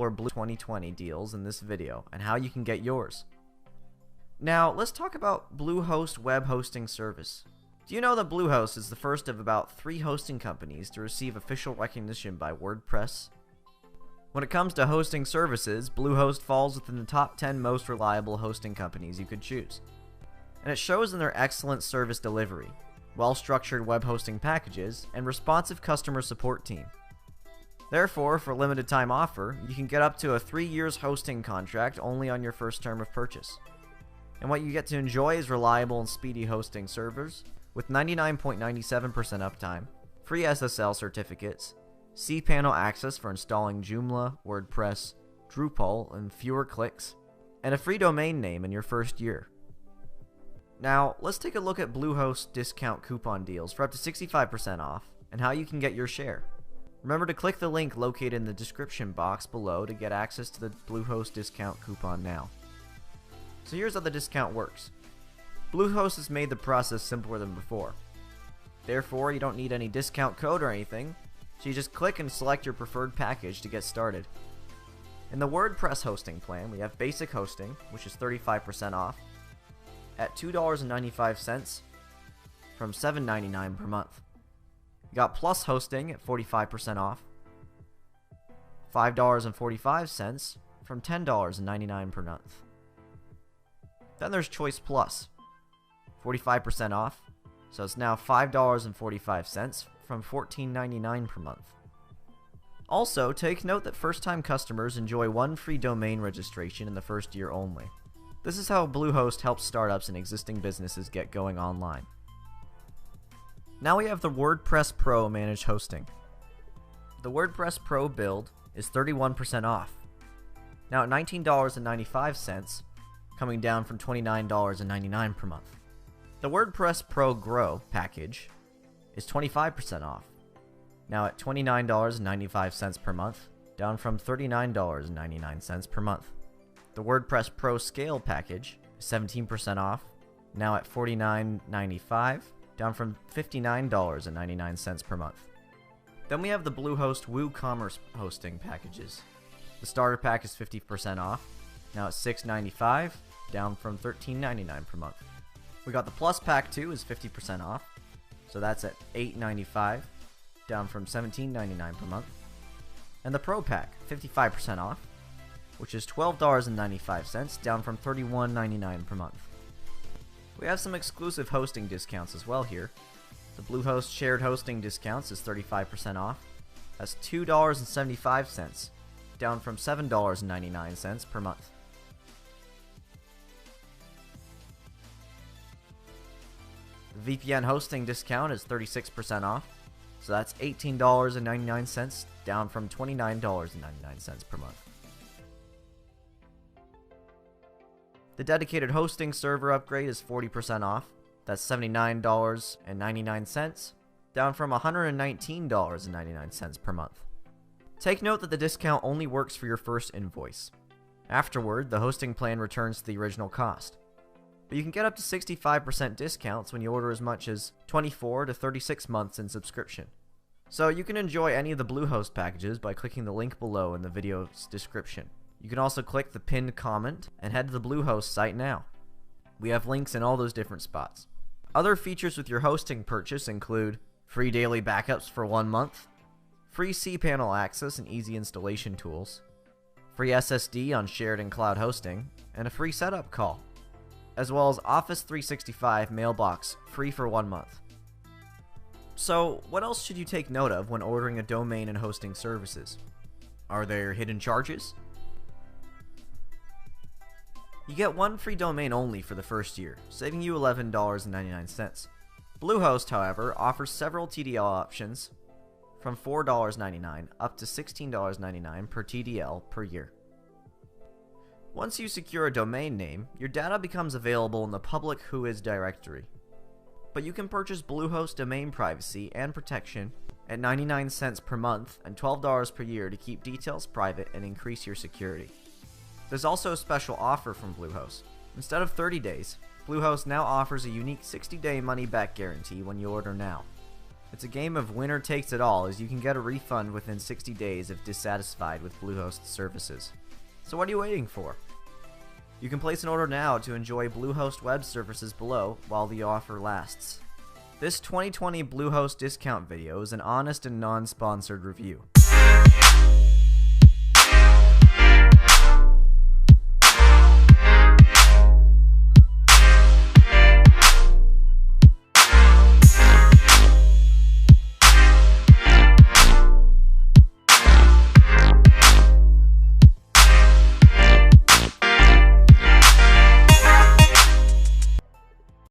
explore Blue 2020 deals in this video and how you can get yours. Now, let's talk about Bluehost web hosting service. Do you know that Bluehost is the first of about 3 hosting companies to receive official recognition by WordPress? When it comes to hosting services, Bluehost falls within the top 10 most reliable hosting companies you could choose. And it shows in their excellent service delivery, well-structured web hosting packages, and responsive customer support team. Therefore, for a limited time offer, you can get up to a 3 years hosting contract only on your first term of purchase. And what you get to enjoy is reliable and speedy hosting servers, with 99.97% uptime, free SSL certificates, cPanel access for installing Joomla, WordPress, Drupal in fewer clicks, and a free domain name in your first year. Now, let's take a look at Bluehost discount coupon deals for up to 65% off and how you can get your share. Remember to click the link located in the description box below to get access to the Bluehost discount coupon now. So here's how the discount works. Bluehost has made the process simpler than before. Therefore, you don't need any discount code or anything, so you just click and select your preferred package to get started. In the WordPress hosting plan, we have basic hosting, which is 35% off, at $2.95 from $7.99 per month. You got Plus hosting at 45% off, $5.45 from $10.99 per month. Then there's Choice Plus, 45% off, so it's now $5.45 from $14.99 per month. Also, take note that first-time customers enjoy 1 free domain registration in the first year only. This is how Bluehost helps startups and existing businesses get going online. Now we have the WordPress Pro Managed Hosting. The WordPress Pro build is 31% off, now at $19.95, coming down from $29.99 per month. The WordPress Pro Grow package is 25% off, now at $29.95 per month, down from $39.99 per month. The WordPress Pro Scale package is 17% off, now at $49.95, down from $59.99 per month. Then we have the Bluehost WooCommerce hosting packages. The starter pack is 50% off, now at $6.95, down from $13.99 per month. We got the Plus pack 2 is 50% off, so that's at $8.95, down from $17.99 per month. And the Pro pack, 55% off, which is $12.95, down from $31.99 per month. We have some exclusive hosting discounts as well here. The Bluehost shared hosting discounts is 35% off. That's $2.75, down from $7.99 per month. The VPN hosting discount is 36% off, so that's $18.99, down from $29.99 per month. The dedicated hosting server upgrade is 40% off, that's $79.99, down from $119.99 per month. Take note that the discount only works for your first invoice. Afterward, the hosting plan returns to the original cost. But you can get up to 65% discounts when you order as much as 24 to 36 months in subscription. So you can enjoy any of the Bluehost packages by clicking the link below in the video's description. You can also click the pinned comment and head to the Bluehost site now. We have links in all those different spots. Other features with your hosting purchase include free daily backups for 1 month, free cPanel access and easy installation tools, free SSD on shared and cloud hosting, and a free setup call, as well as Office 365 mailbox free for 1 month. So, what else should you take note of when ordering a domain and hosting services? Are there hidden charges? You get 1 free domain only for the first year, saving you $11.99. Bluehost, however, offers several TDL options from $4.99 up to $16.99 per TDL per year. Once you secure a domain name, your data becomes available in the public Whois directory. But you can purchase Bluehost domain privacy and protection at 99 cents per month and $12 per year to keep details private and increase your security. There's also a special offer from Bluehost. Instead of 30 days, Bluehost now offers a unique 60-day money-back guarantee when you order now. It's a game of winner takes it all, as you can get a refund within 60 days if dissatisfied with Bluehost services. So what are you waiting for? You can place an order now to enjoy Bluehost web services below while the offer lasts. This 2020 Bluehost discount video is an honest and non-sponsored review.